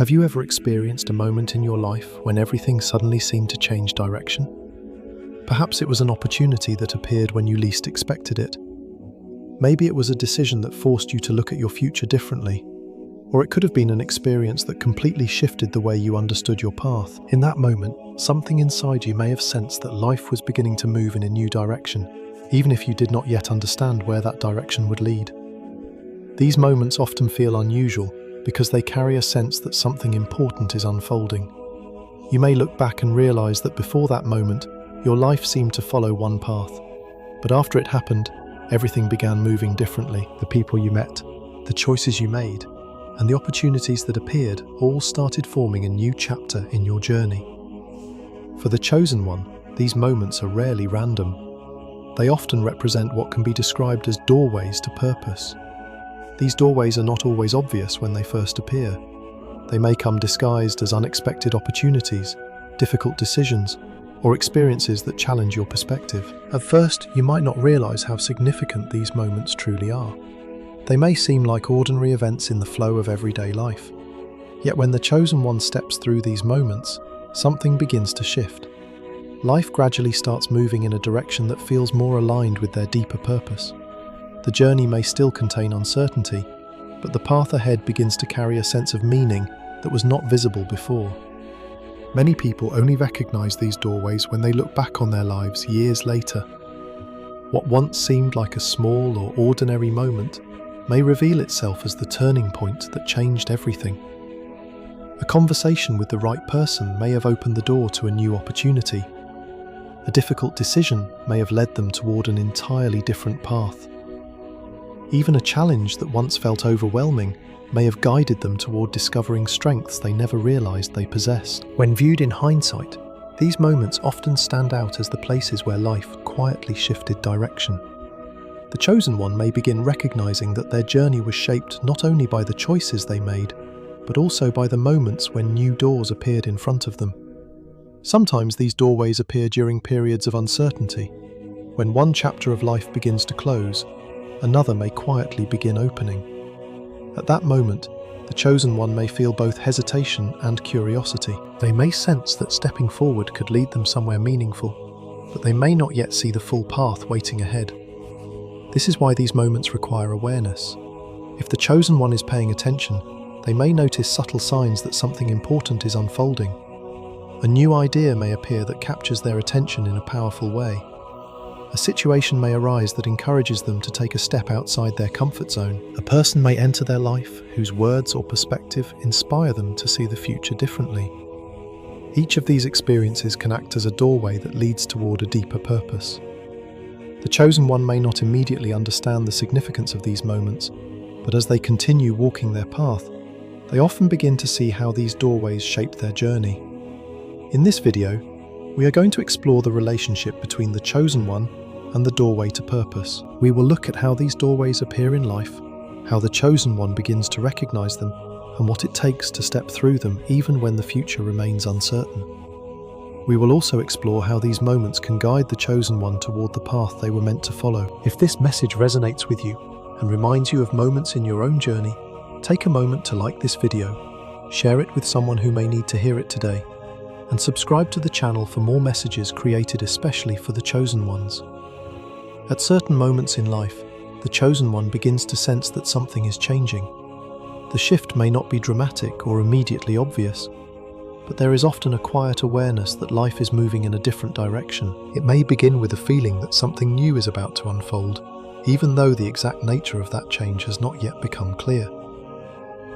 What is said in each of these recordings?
Have you ever experienced a moment in your life when everything suddenly seemed to change direction? Perhaps it was an opportunity that appeared when you least expected it. Maybe it was a decision that forced you to look at your future differently. Or it could have been an experience that completely shifted the way you understood your path. In that moment, something inside you may have sensed that life was beginning to move in a new direction, even if you did not yet understand where that direction would lead. These moments often feel unusual because they carry a sense that something important is unfolding. You may look back and realize that before that moment, your life seemed to follow one path. But after it happened, everything began moving differently. The people you met, the choices you made, and the opportunities that appeared all started forming a new chapter in your journey. For the chosen one, these moments are rarely random. They often represent what can be described as doorways to purpose. These doorways are not always obvious when they first appear. They may come disguised as unexpected opportunities, difficult decisions, or experiences that challenge your perspective. At first, you might not realize how significant these moments truly are. They may seem like ordinary events in the flow of everyday life. Yet when the chosen one steps through these moments, something begins to shift. Life gradually starts moving in a direction that feels more aligned with their deeper purpose. The journey may still contain uncertainty, but the path ahead begins to carry a sense of meaning that was not visible before. Many people only recognize these doorways when they look back on their lives years later. What once seemed like a small or ordinary moment may reveal itself as the turning point that changed everything. A conversation with the right person may have opened the door to a new opportunity. A difficult decision may have led them toward an entirely different path. Even a challenge that once felt overwhelming may have guided them toward discovering strengths they never realized they possessed. When viewed in hindsight, these moments often stand out as the places where life quietly shifted direction. The chosen one may begin recognizing that their journey was shaped not only by the choices they made, but also by the moments when new doors appeared in front of them. Sometimes these doorways appear during periods of uncertainty. When one chapter of life begins to close, another may quietly begin opening. At that moment, the chosen one may feel both hesitation and curiosity. They may sense that stepping forward could lead them somewhere meaningful, but they may not yet see the full path waiting ahead. This is why these moments require awareness. If the chosen one is paying attention, they may notice subtle signs that something important is unfolding. A new idea may appear that captures their attention in a powerful way. A situation may arise that encourages them to take a step outside their comfort zone. A person may enter their life whose words or perspective inspire them to see the future differently. Each of these experiences can act as a doorway that leads toward a deeper purpose. The chosen one may not immediately understand the significance of these moments, but as they continue walking their path, they often begin to see how these doorways shaped their journey. In this video, we are going to explore the relationship between the chosen one and the doorway to purpose. We will look at how these doorways appear in life, how the chosen one begins to recognize them, and what it takes to step through them even when the future remains uncertain. We will also explore how these moments can guide the chosen one toward the path they were meant to follow. If this message resonates with you and reminds you of moments in your own journey, take a moment to like this video, share it with someone who may need to hear it today, and subscribe to the channel for more messages created especially for the chosen ones. At certain moments in life, the chosen one begins to sense that something is changing. The shift may not be dramatic or immediately obvious, but there is often a quiet awareness that life is moving in a different direction. It may begin with a feeling that something new is about to unfold, even though the exact nature of that change has not yet become clear.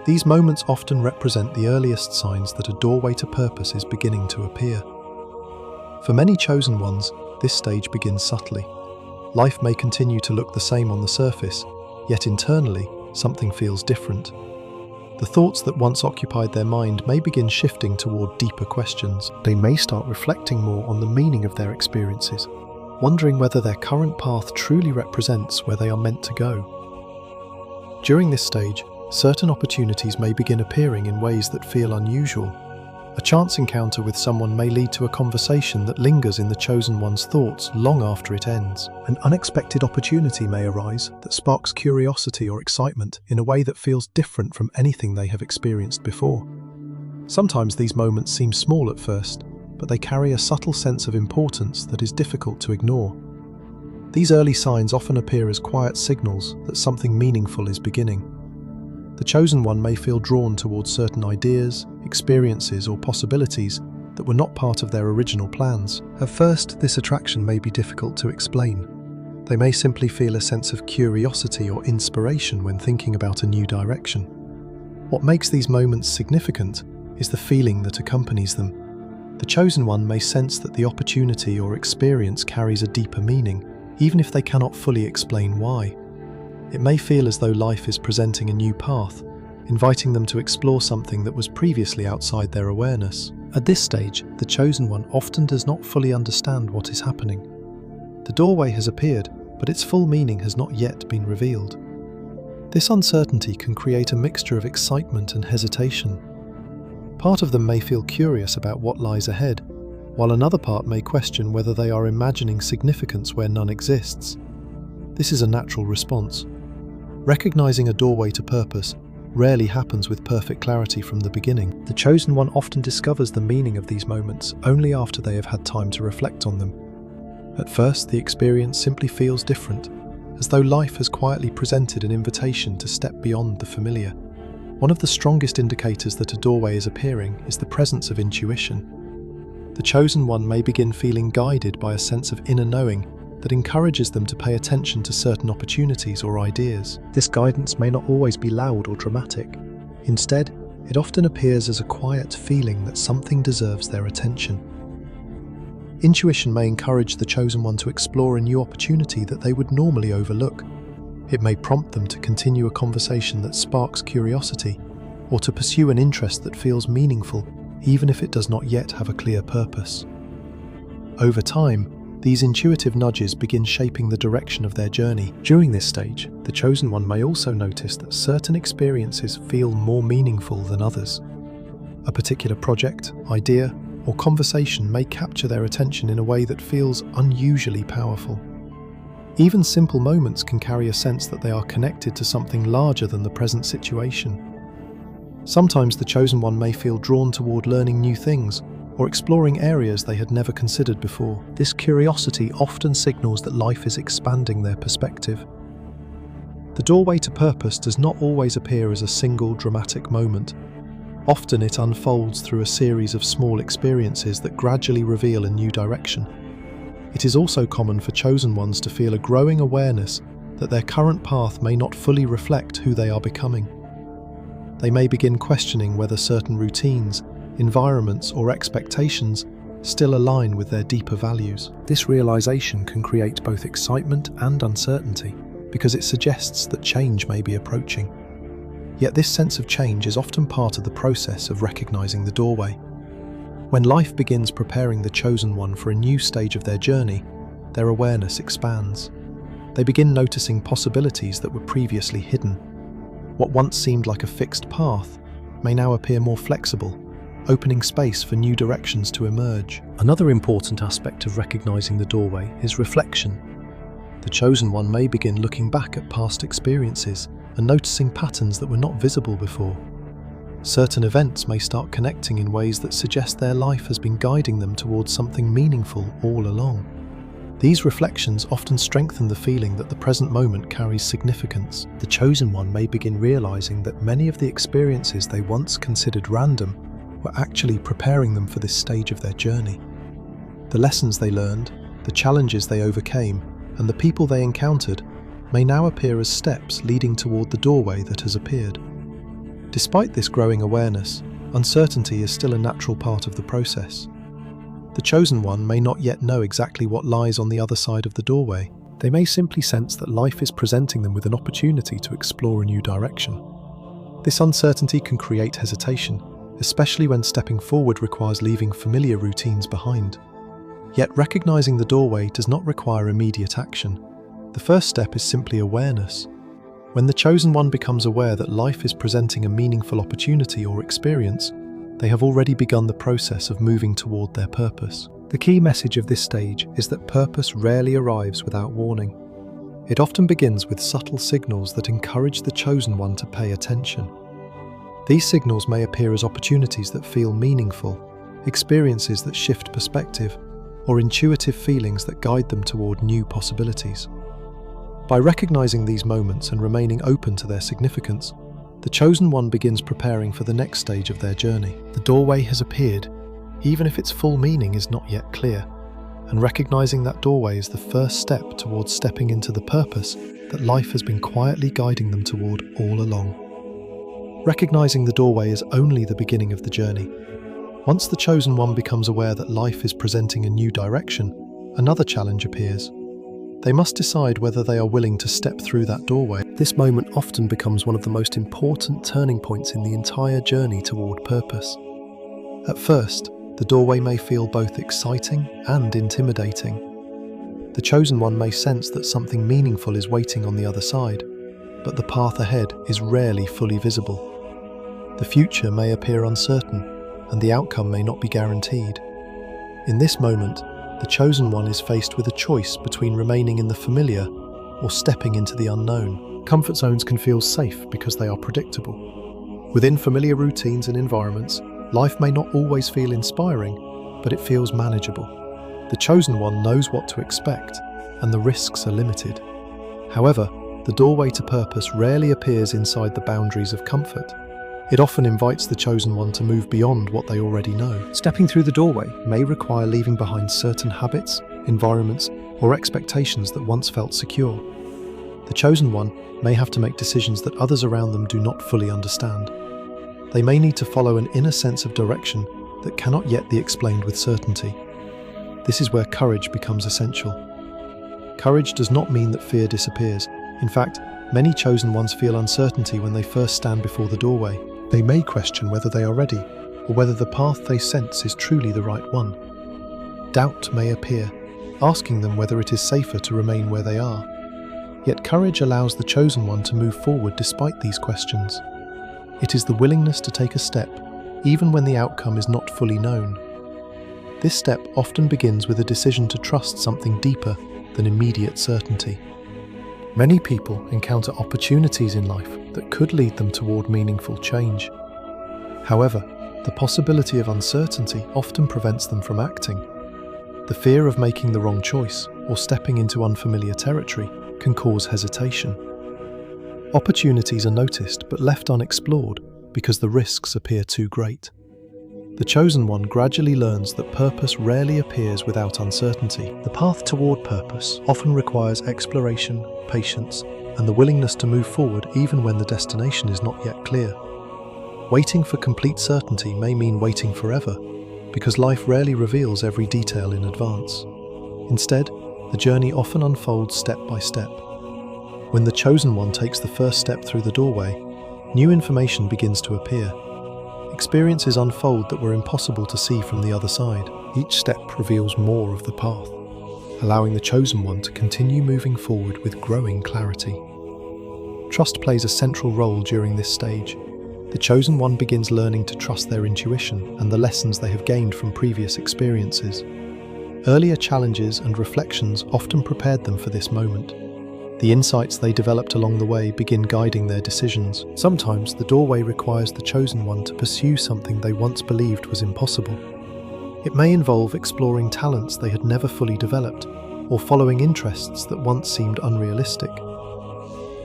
These moments often represent the earliest signs that a doorway to purpose is beginning to appear. For many chosen ones, this stage begins subtly. Life may continue to look the same on the surface, yet internally, something feels different. The thoughts that once occupied their mind may begin shifting toward deeper questions. They may start reflecting more on the meaning of their experiences, wondering whether their current path truly represents where they are meant to go. During this stage, certain opportunities may begin appearing in ways that feel unusual. A chance encounter with someone may lead to a conversation that lingers in the chosen one's thoughts long after it ends. An unexpected opportunity may arise that sparks curiosity or excitement in a way that feels different from anything they have experienced before. Sometimes these moments seem small at first, but they carry a subtle sense of importance that is difficult to ignore. These early signs often appear as quiet signals that something meaningful is beginning. The chosen one may feel drawn towards certain ideas, experiences, or possibilities that were not part of their original plans. At first, this attraction may be difficult to explain. They may simply feel a sense of curiosity or inspiration when thinking about a new direction. What makes these moments significant is the feeling that accompanies them. The chosen one may sense that the opportunity or experience carries a deeper meaning, even if they cannot fully explain why. It may feel as though life is presenting a new path, inviting them to explore something that was previously outside their awareness. At this stage, the chosen one often does not fully understand what is happening. The doorway has appeared, but its full meaning has not yet been revealed. This uncertainty can create a mixture of excitement and hesitation. Part of them may feel curious about what lies ahead, while another part may question whether they are imagining significance where none exists. This is a natural response. Recognizing a doorway to purpose rarely happens with perfect clarity from the beginning. The chosen one often discovers the meaning of these moments only after they have had time to reflect on them. At first, the experience simply feels different, as though life has quietly presented an invitation to step beyond the familiar. One of the strongest indicators that a doorway is appearing is the presence of intuition. The chosen one may begin feeling guided by a sense of inner knowing that encourages them to pay attention to certain opportunities or ideas. This guidance may not always be loud or dramatic. Instead, it often appears as a quiet feeling that something deserves their attention. Intuition may encourage the chosen one to explore a new opportunity that they would normally overlook. It may prompt them to continue a conversation that sparks curiosity, or to pursue an interest that feels meaningful, even if it does not yet have a clear purpose. Over time, these intuitive nudges begin shaping the direction of their journey. During this stage, the chosen one may also notice that certain experiences feel more meaningful than others. A particular project, idea, or conversation may capture their attention in a way that feels unusually powerful. Even simple moments can carry a sense that they are connected to something larger than the present situation. Sometimes the chosen one may feel drawn toward learning new things or exploring areas they had never considered before. This curiosity often signals that life is expanding their perspective. The doorway to purpose does not always appear as a single dramatic moment. Often it unfolds through a series of small experiences that gradually reveal a new direction. It is also common for chosen ones to feel a growing awareness that their current path may not fully reflect who they are becoming. They may begin questioning whether certain routines, environments, or expectations still align with their deeper values. This realization can create both excitement and uncertainty because it suggests that change may be approaching. Yet this sense of change is often part of the process of recognizing the doorway. When life begins preparing the chosen one for a new stage of their journey, their awareness expands. They begin noticing possibilities that were previously hidden. What once seemed like a fixed path may now appear more flexible, opening space for new directions to emerge. Another important aspect of recognizing the doorway is reflection. The chosen one may begin looking back at past experiences and noticing patterns that were not visible before. Certain events may start connecting in ways that suggest their life has been guiding them towards something meaningful all along. These reflections often strengthen the feeling that the present moment carries significance. The chosen one may begin realizing that many of the experiences they once considered random were actually preparing them for this stage of their journey. The lessons they learned, the challenges they overcame, and the people they encountered may now appear as steps leading toward the doorway that has appeared. Despite this growing awareness, uncertainty is still a natural part of the process. The chosen one may not yet know exactly what lies on the other side of the doorway. They may simply sense that life is presenting them with an opportunity to explore a new direction. This uncertainty can create hesitation, especially when stepping forward requires leaving familiar routines behind. Yet recognizing the doorway does not require immediate action. The first step is simply awareness. When the chosen one becomes aware that life is presenting a meaningful opportunity or experience, they have already begun the process of moving toward their purpose. The key message of this stage is that purpose rarely arrives without warning. It often begins with subtle signals that encourage the chosen one to pay attention. These signals may appear as opportunities that feel meaningful, experiences that shift perspective, or intuitive feelings that guide them toward new possibilities. By recognizing these moments and remaining open to their significance, the chosen one begins preparing for the next stage of their journey. The doorway has appeared, even if its full meaning is not yet clear, and recognizing that doorway is the first step towards stepping into the purpose that life has been quietly guiding them toward all along. Recognizing the doorway is only the beginning of the journey. Once the chosen one becomes aware that life is presenting a new direction, another challenge appears. They must decide whether they are willing to step through that doorway. This moment often becomes one of the most important turning points in the entire journey toward purpose. At first, the doorway may feel both exciting and intimidating. The chosen one may sense that something meaningful is waiting on the other side, but the path ahead is rarely fully visible. The future may appear uncertain, and the outcome may not be guaranteed. In this moment, the chosen one is faced with a choice between remaining in the familiar or stepping into the unknown. Comfort zones can feel safe because they are predictable. Within familiar routines and environments, life may not always feel inspiring, but it feels manageable. The chosen one knows what to expect, and the risks are limited. However, the doorway to purpose rarely appears inside the boundaries of comfort. It often invites the chosen one to move beyond what they already know. Stepping through the doorway may require leaving behind certain habits, environments, or expectations that once felt secure. The chosen one may have to make decisions that others around them do not fully understand. They may need to follow an inner sense of direction that cannot yet be explained with certainty. This is where courage becomes essential. Courage does not mean that fear disappears. In fact, many chosen ones feel uncertainty when they first stand before the doorway. They may question whether they are ready, or whether the path they sense is truly the right one. Doubt may appear, asking them whether it is safer to remain where they are. Yet courage allows the chosen one to move forward despite these questions. It is the willingness to take a step, even when the outcome is not fully known. This step often begins with a decision to trust something deeper than immediate certainty. Many people encounter opportunities in life that could lead them toward meaningful change. However, the possibility of uncertainty often prevents them from acting. The fear of making the wrong choice or stepping into unfamiliar territory can cause hesitation. Opportunities are noticed but left unexplored because the risks appear too great. The chosen one gradually learns that purpose rarely appears without uncertainty. The path toward purpose often requires exploration, patience, and the willingness to move forward even when the destination is not yet clear. Waiting for complete certainty may mean waiting forever, because life rarely reveals every detail in advance. Instead, the journey often unfolds step by step. When the chosen one takes the first step through the doorway, new information begins to appear. Experiences unfold that were impossible to see from the other side. Each step reveals more of the path, allowing the chosen one to continue moving forward with growing clarity. Trust plays a central role during this stage. The chosen one begins learning to trust their intuition and the lessons they have gained from previous experiences. Earlier challenges and reflections often prepared them for this moment. The insights they developed along the way begin guiding their decisions. Sometimes the doorway requires the chosen one to pursue something they once believed was impossible. It may involve exploring talents they had never fully developed, or following interests that once seemed unrealistic.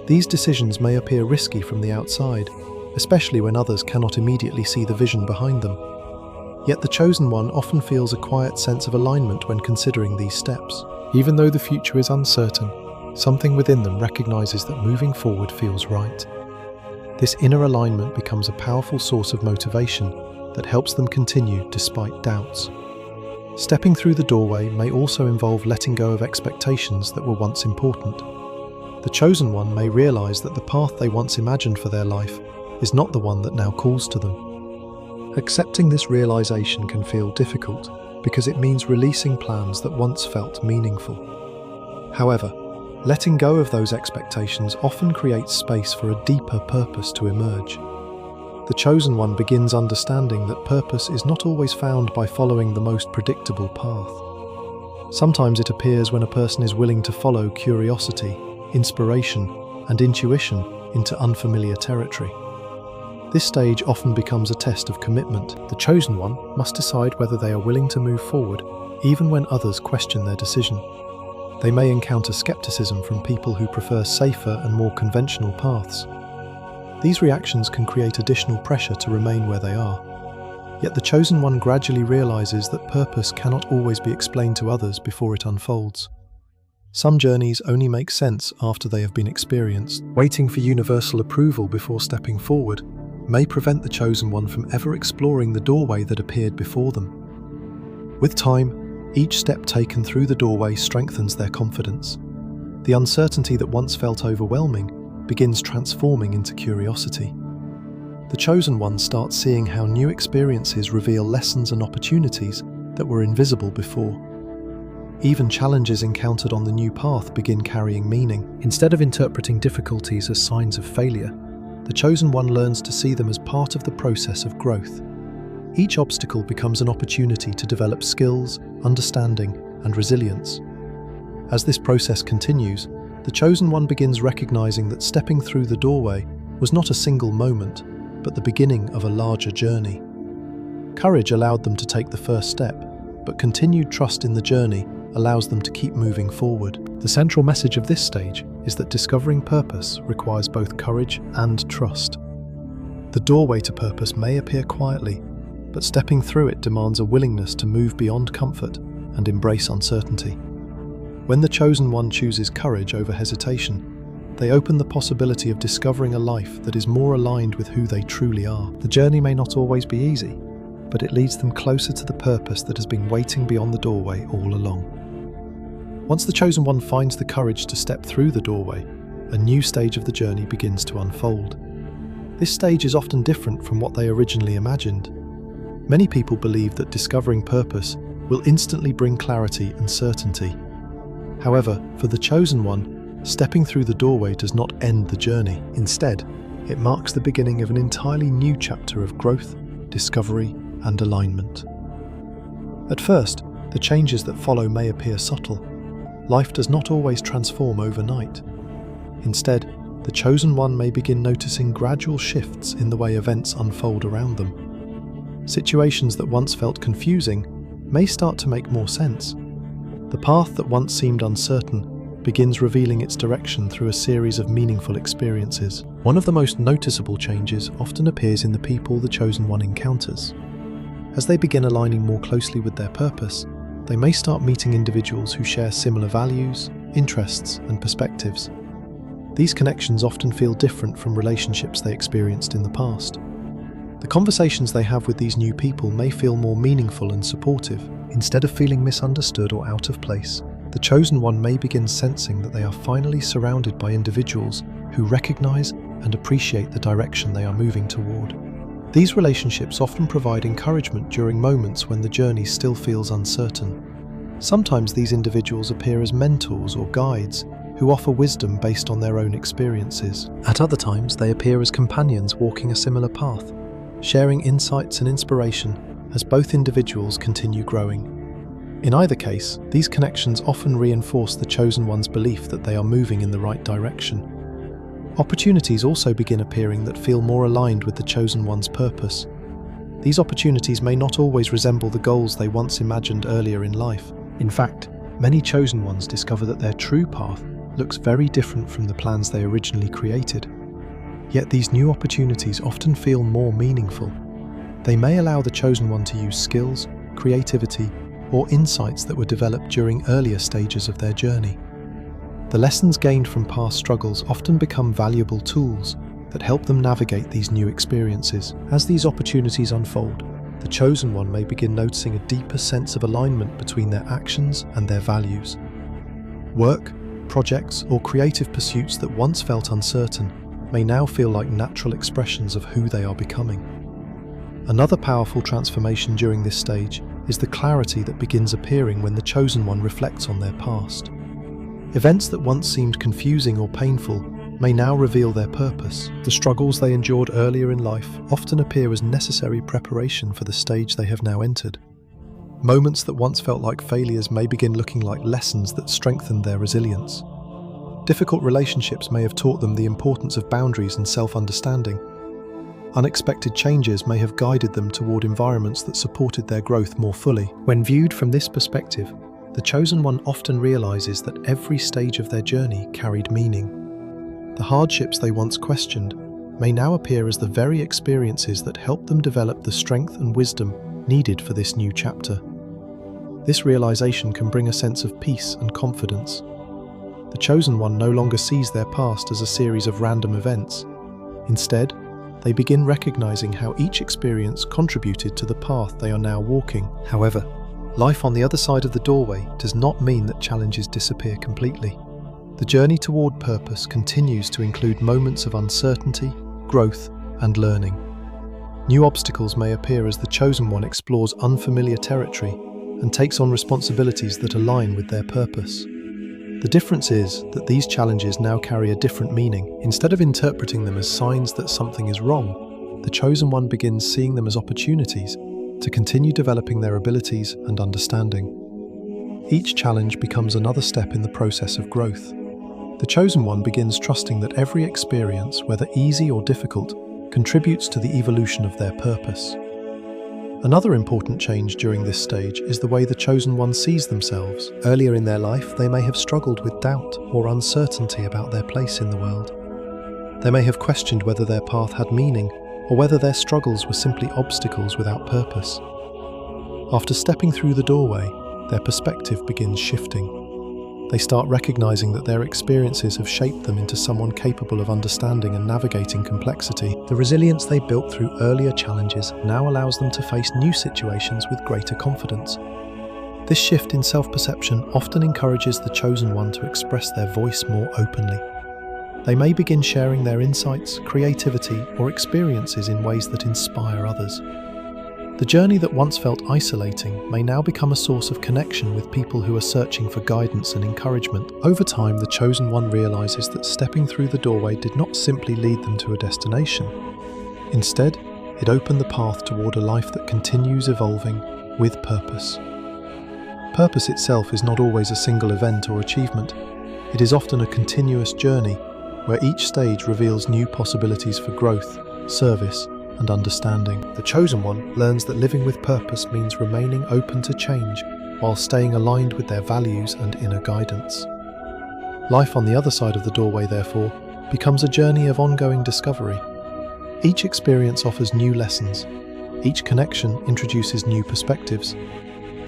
These decisions may appear risky from the outside, especially when others cannot immediately see the vision behind them. Yet the chosen one often feels a quiet sense of alignment when considering these steps. Even though the future is uncertain, something within them recognizes that moving forward feels right. This inner alignment becomes a powerful source of motivation that helps them continue despite doubts. Stepping through the doorway may also involve letting go of expectations that were once important. The chosen one may realize that the path they once imagined for their life is not the one that now calls to them. Accepting this realization can feel difficult because it means releasing plans that once felt meaningful. However, letting go of those expectations often creates space for a deeper purpose to emerge. The chosen one begins understanding that purpose is not always found by following the most predictable path. Sometimes it appears when a person is willing to follow curiosity, inspiration, and intuition into unfamiliar territory. This stage often becomes a test of commitment. The chosen one must decide whether they are willing to move forward, even when others question their decision. They may encounter skepticism from people who prefer safer and more conventional paths. These reactions can create additional pressure to remain where they are. Yet the chosen one gradually realizes that purpose cannot always be explained to others before it unfolds. Some journeys only make sense after they have been experienced. Waiting for universal approval before stepping forward may prevent the chosen one from ever exploring the doorway that appeared before them. With time, each step taken through the doorway strengthens their confidence. The uncertainty that once felt overwhelming begins transforming into curiosity. The chosen one starts seeing how new experiences reveal lessons and opportunities that were invisible before. Even challenges encountered on the new path begin carrying meaning. Instead of interpreting difficulties as signs of failure, the chosen one learns to see them as part of the process of growth. Each obstacle becomes an opportunity to develop skills, understanding, and resilience. As this process continues, the chosen one begins recognizing that stepping through the doorway was not a single moment, but the beginning of a larger journey. Courage allowed them to take the first step, but continued trust in the journey allows them to keep moving forward. The central message of this stage is that discovering purpose requires both courage and trust. The doorway to purpose may appear quietly, but stepping through it demands a willingness to move beyond comfort and embrace uncertainty. When the chosen one chooses courage over hesitation, they open the possibility of discovering a life that is more aligned with who they truly are. The journey may not always be easy, but it leads them closer to the purpose that has been waiting beyond the doorway all along. Once the chosen one finds the courage to step through the doorway, a new stage of the journey begins to unfold. This stage is often different from what they originally imagined. Many people believe that discovering purpose will instantly bring clarity and certainty. However, for the chosen one, stepping through the doorway does not end the journey. Instead, it marks the beginning of an entirely new chapter of growth, discovery, and alignment. At first, the changes that follow may appear subtle. Life does not always transform overnight. Instead, the chosen one may begin noticing gradual shifts in the way events unfold around them. Situations that once felt confusing may start to make more sense. The path that once seemed uncertain begins revealing its direction through a series of meaningful experiences. One of the most noticeable changes often appears in the people the chosen one encounters. As they begin aligning more closely with their purpose, they may start meeting individuals who share similar values, interests, and perspectives. These connections often feel different from relationships they experienced in the past. The conversations they have with these new people may feel more meaningful and supportive. Instead of feeling misunderstood or out of place, the chosen one may begin sensing that they are finally surrounded by individuals who recognize and appreciate the direction they are moving toward. These relationships often provide encouragement during moments when the journey still feels uncertain. Sometimes these individuals appear as mentors or guides who offer wisdom based on their own experiences. At other times, they appear as companions walking a similar path, sharing insights and inspiration as both individuals continue growing. In either case, these connections often reinforce the chosen one's belief that they are moving in the right direction. Opportunities also begin appearing that feel more aligned with the chosen one's purpose. These opportunities may not always resemble the goals they once imagined earlier in life. In fact, many chosen ones discover that their true path looks very different from the plans they originally created. Yet these new opportunities often feel more meaningful. They may allow the chosen one to use skills, creativity, or insights that were developed during earlier stages of their journey. The lessons gained from past struggles often become valuable tools that help them navigate these new experiences. As these opportunities unfold, the chosen one may begin noticing a deeper sense of alignment between their actions and their values. Work, projects, or creative pursuits that once felt uncertain may now feel like natural expressions of who they are becoming. Another powerful transformation during this stage is the clarity that begins appearing when the chosen one reflects on their past. Events that once seemed confusing or painful may now reveal their purpose. The struggles they endured earlier in life often appear as necessary preparation for the stage they have now entered. Moments that once felt like failures may begin looking like lessons that strengthened their resilience. Difficult relationships may have taught them the importance of boundaries and self-understanding. Unexpected changes may have guided them toward environments that supported their growth more fully. When viewed from this perspective, the chosen one often realizes that every stage of their journey carried meaning. The hardships they once questioned may now appear as the very experiences that helped them develop the strength and wisdom needed for this new chapter. This realization can bring a sense of peace and confidence. The chosen one no longer sees their past as a series of random events. Instead, they begin recognizing how each experience contributed to the path they are now walking. However, life on the other side of the doorway does not mean that challenges disappear completely. The journey toward purpose continues to include moments of uncertainty, growth, and learning. New obstacles may appear as the chosen one explores unfamiliar territory and takes on responsibilities that align with their purpose. The difference is that these challenges now carry a different meaning. Instead of interpreting them as signs that something is wrong, the chosen one begins seeing them as opportunities to continue developing their abilities and understanding. Each challenge becomes another step in the process of growth. The chosen one begins trusting that every experience, whether easy or difficult, contributes to the evolution of their purpose. Another important change during this stage is the way the chosen one sees themselves. Earlier in their life, they may have struggled with doubt or uncertainty about their place in the world. They may have questioned whether their path had meaning or whether their struggles were simply obstacles without purpose. After stepping through the doorway, their perspective begins shifting. They start recognizing that their experiences have shaped them into someone capable of understanding and navigating complexity. The resilience they built through earlier challenges now allows them to face new situations with greater confidence. This shift in self-perception often encourages the chosen one to express their voice more openly. They may begin sharing their insights, creativity, or experiences in ways that inspire others. The journey that once felt isolating may now become a source of connection with people who are searching for guidance and encouragement. Over time, the chosen one realizes that stepping through the doorway did not simply lead them to a destination. Instead, it opened the path toward a life that continues evolving with purpose. Purpose itself is not always a single event or achievement. It is often a continuous journey where each stage reveals new possibilities for growth, service, and understanding. The chosen one learns that living with purpose means remaining open to change while staying aligned with their values and inner guidance. Life on the other side of the doorway, therefore, becomes a journey of ongoing discovery. Each experience offers new lessons. Each connection introduces new perspectives.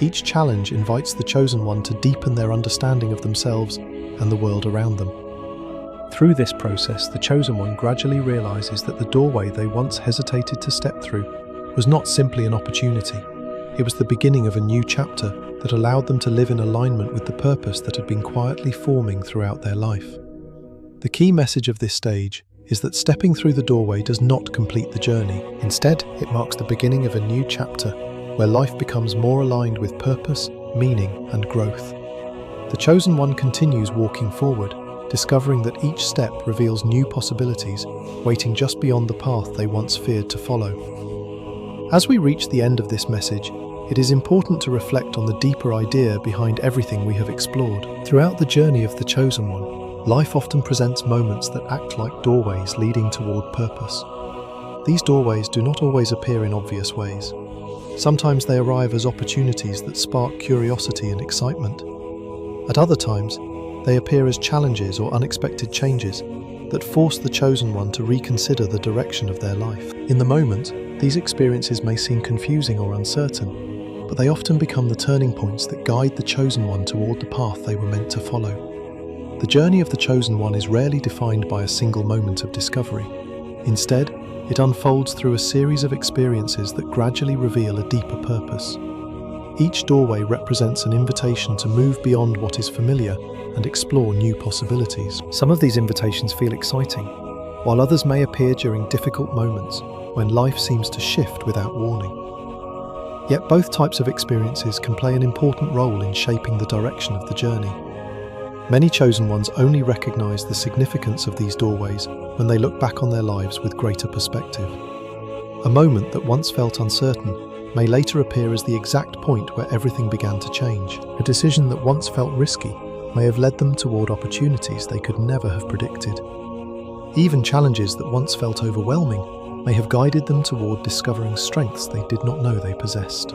Each challenge invites the chosen one to deepen their understanding of themselves and the world around them. Through this process, the chosen one gradually realizes that the doorway they once hesitated to step through was not simply an opportunity. It was the beginning of a new chapter that allowed them to live in alignment with the purpose that had been quietly forming throughout their life. The key message of this stage is that stepping through the doorway does not complete the journey. Instead, it marks the beginning of a new chapter where life becomes more aligned with purpose, meaning, and growth. The chosen one continues walking forward, discovering that each step reveals new possibilities, waiting just beyond the path they once feared to follow. As we reach the end of this message, it is important to reflect on the deeper idea behind everything we have explored. Throughout the journey of the chosen one, life often presents moments that act like doorways leading toward purpose. These doorways do not always appear in obvious ways. Sometimes they arrive as opportunities that spark curiosity and excitement. At other times, they appear as challenges or unexpected changes that force the chosen one to reconsider the direction of their life. In the moment, these experiences may seem confusing or uncertain, but they often become the turning points that guide the chosen one toward the path they were meant to follow. The journey of the chosen one is rarely defined by a single moment of discovery. Instead, it unfolds through a series of experiences that gradually reveal a deeper purpose. Each doorway represents an invitation to move beyond what is familiar and explore new possibilities. Some of these invitations feel exciting, while others may appear during difficult moments when life seems to shift without warning. Yet both types of experiences can play an important role in shaping the direction of the journey. Many chosen ones only recognize the significance of these doorways when they look back on their lives with greater perspective. A moment that once felt uncertain may later appear as the exact point where everything began to change. A decision that once felt risky may have led them toward opportunities they could never have predicted. Even challenges that once felt overwhelming may have guided them toward discovering strengths they did not know they possessed.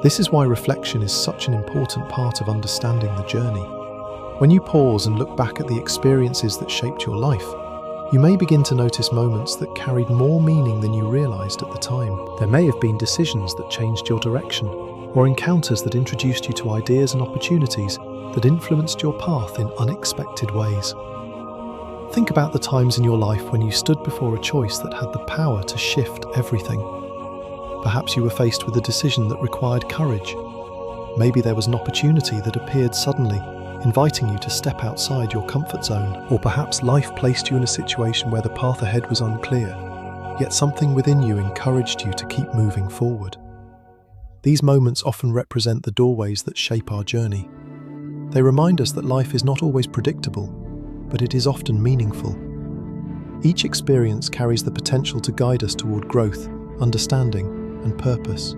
This is why reflection is such an important part of understanding the journey. When you pause and look back at the experiences that shaped your life, you may begin to notice moments that carried more meaning than you realized at the time. There may have been decisions that changed your direction, or encounters that introduced you to ideas and opportunities that influenced your path in unexpected ways. Think about the times in your life when you stood before a choice that had the power to shift everything. Perhaps you were faced with a decision that required courage. Maybe there was an opportunity that appeared suddenly, inviting you to step outside your comfort zone. Or perhaps life placed you in a situation where the path ahead was unclear, yet something within you encouraged you to keep moving forward. These moments often represent the doorways that shape our journey. They remind us that life is not always predictable, but it is often meaningful. Each experience carries the potential to guide us toward growth, understanding, and purpose.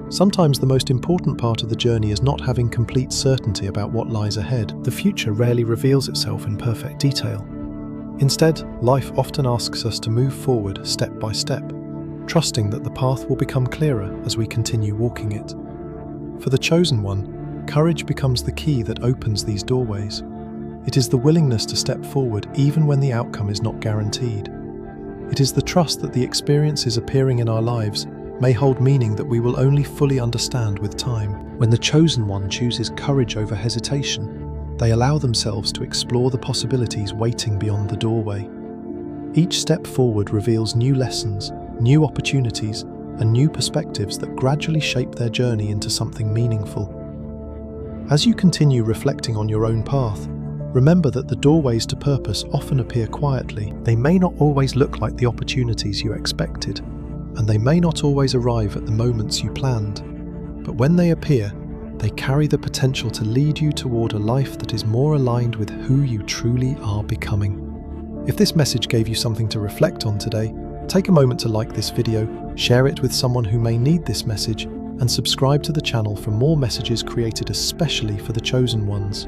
Sometimes the most important part of the journey is not having complete certainty about what lies ahead. The future rarely reveals itself in perfect detail. Instead, life often asks us to move forward step by step, trusting that the path will become clearer as we continue walking it. For the chosen one, courage becomes the key that opens these doorways. It is the willingness to step forward even when the outcome is not guaranteed. It is the trust that the experiences appearing in our lives may hold meaning that we will only fully understand with time. When the chosen one chooses courage over hesitation, they allow themselves to explore the possibilities waiting beyond the doorway. Each step forward reveals new lessons, new opportunities, and new perspectives that gradually shape their journey into something meaningful. As you continue reflecting on your own path, remember that the doorways to purpose often appear quietly. They may not always look like the opportunities you expected, and they may not always arrive at the moments you planned. But when they appear, they carry the potential to lead you toward a life that is more aligned with who you truly are becoming. If this message gave you something to reflect on today, take a moment to like this video, share it with someone who may need this message, and subscribe to the channel for more messages created especially for the chosen ones.